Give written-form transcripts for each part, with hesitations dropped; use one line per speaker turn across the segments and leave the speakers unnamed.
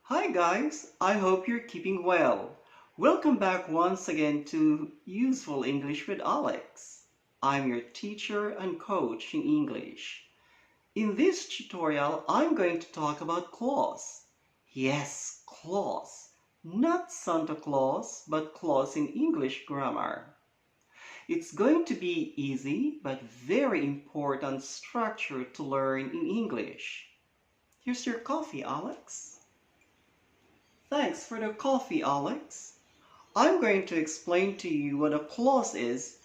Hi guys, I hope you're keeping well. Welcome back once again to Useful English with Alex. I'm your teacher and coach in English. In this tutorial, I'm going to talk about clause. Yes, clause. Not Santa Claus, but clause in English grammar. It's going to be easy but very important structure to learn in English. Here's your coffee, Alex. Thanks for the coffee, Alex. I'm going to explain to you what a clause is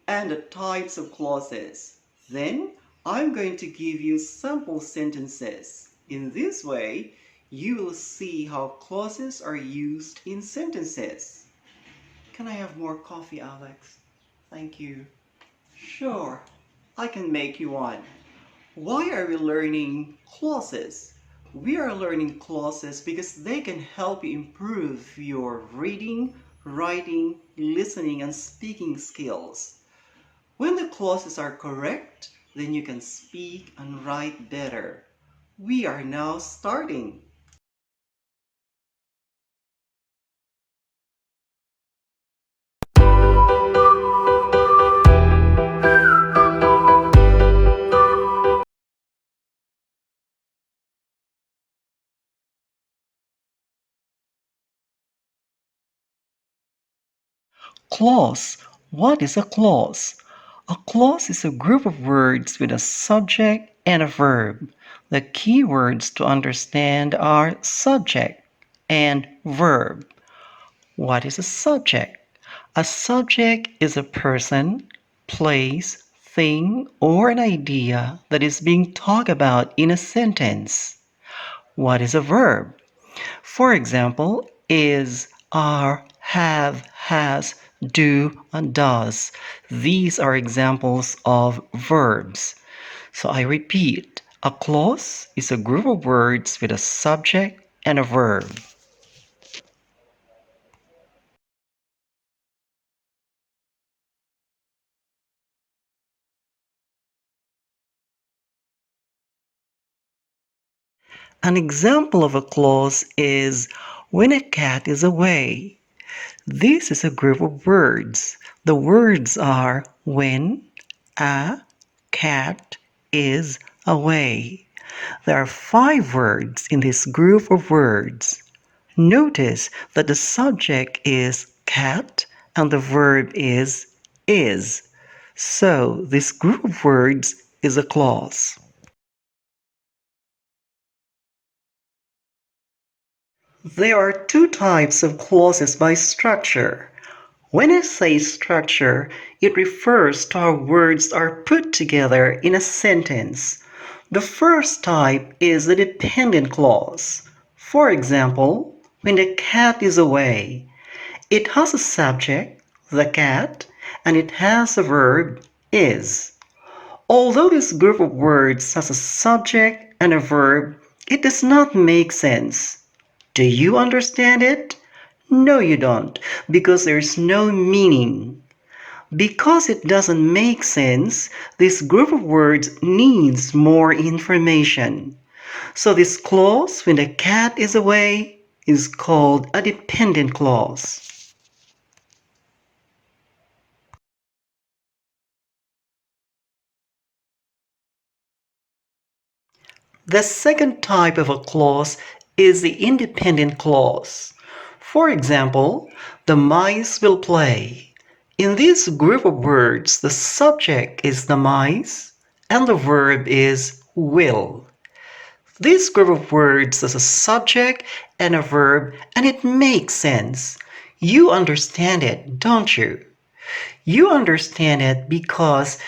and the types of clauses. Then, I'm going to give you sample sentences. In this way, you will see how clauses are used in sentences. Can I have more coffee, Alex? Thank you. Sure, I can make you one. Why are we learning clauses? We are learning clauses because they can help you improve your reading, writing, listening, and speaking skills. When the clauses are correct, then you can speak and write better. We are now starting. Clause. What is a clause? A clause is a group of words with a subject and a verb. The key words to understand are subject and verb. What is a subject? A subject is a person, place, thing, or an idea that is being talked about in a sentence. What is a verb? For example, is, are, have, has, do, and does. These are examples of verbs. So I repeat, a clause is a group of words with a subject and a verb. An example of a clause is when a cat is away. This is a group of words. The words are when a cat is away. There are 5 words in this group of words. Notice that the subject is cat and the verb is. So this group of words is a clause. There are 2 types of clauses by structure. When I say structure, it refers to how words are put together in a sentence. The first type is the dependent clause. For example, when the cat is away, it has a subject, the cat, and it has a verb, is. Although this group of words has a subject and a verb, it does not make sense. Do you understand it? No, you don't, because there's no meaning. Because it doesn't make sense, this group of words needs more information. So this clause, when the cat is away, is called a dependent clause. The second type of a clause is the independent clause. For example, the mice will play. In this group of words, the subject is the mice and the verb is will. This group of words has a subject and a verb and it makes sense. You understand it, don't you? You understand it because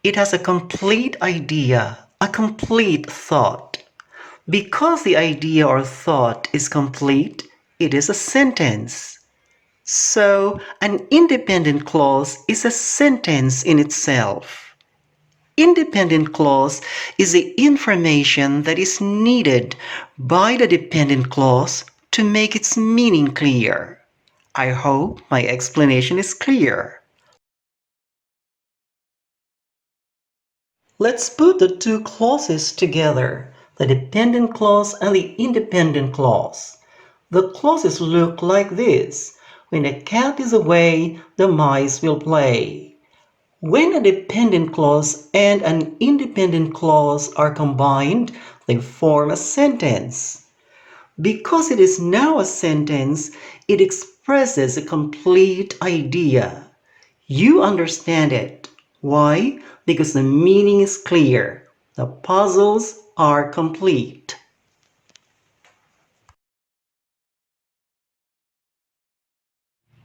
it has a complete idea, a complete thought. Because the idea or thought is complete, it is a sentence. So, an independent clause is a sentence in itself. Independent clause is the information that is needed by the dependent clause to make its meaning clear. I hope my explanation is clear. Let's put the 2 clauses together, the dependent clause and the independent clause. The clauses look like this. When the cat is away, the mice will play. When a dependent clause and an independent clause are combined, they form a sentence. Because it is now a sentence, it expresses a complete idea. You understand it. Why? Because the meaning is clear. The puzzles are complete.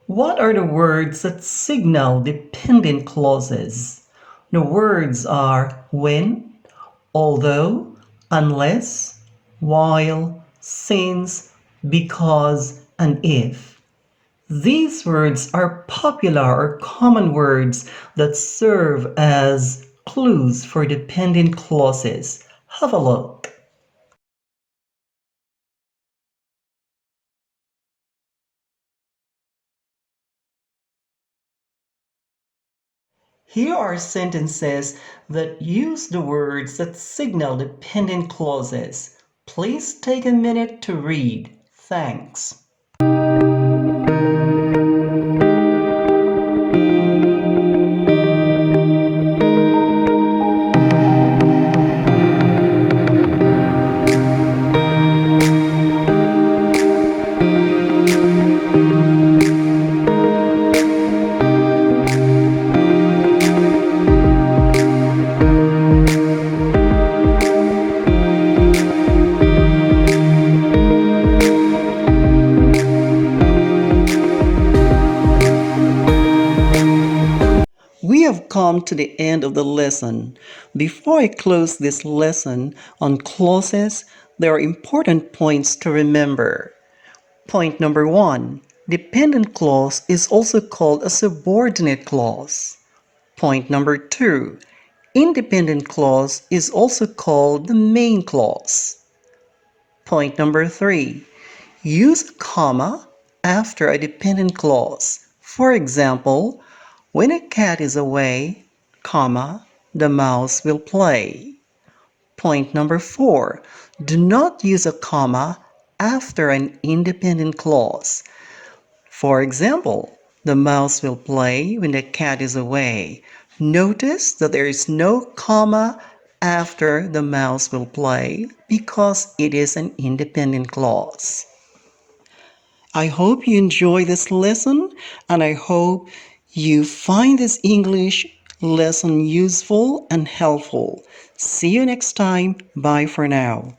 What are the words that signal dependent clauses? The words are when, although, unless, while, since, because, and if. These words are popular or common words that serve as clues for dependent clauses. Have a look. Here are sentences that use the words that signal dependent clauses. Please take a minute to read. Thanks. We have come to the end of the lesson. Before I close this lesson on clauses, there are important points to remember. Point number one, dependent clause is also called a subordinate clause. Point number two, independent clause is also called the main clause. Point number three, use a comma after a dependent clause. For example, when a cat is away, comma, the mouse will play. Point number four, do not use a comma after an independent clause. For example, the mouse will play when the cat is away. Notice that there is no comma after the mouse will play because it is an independent clause. I hope you enjoy this lesson and I hope you find this English lesson useful and helpful. See you next time. Bye for now.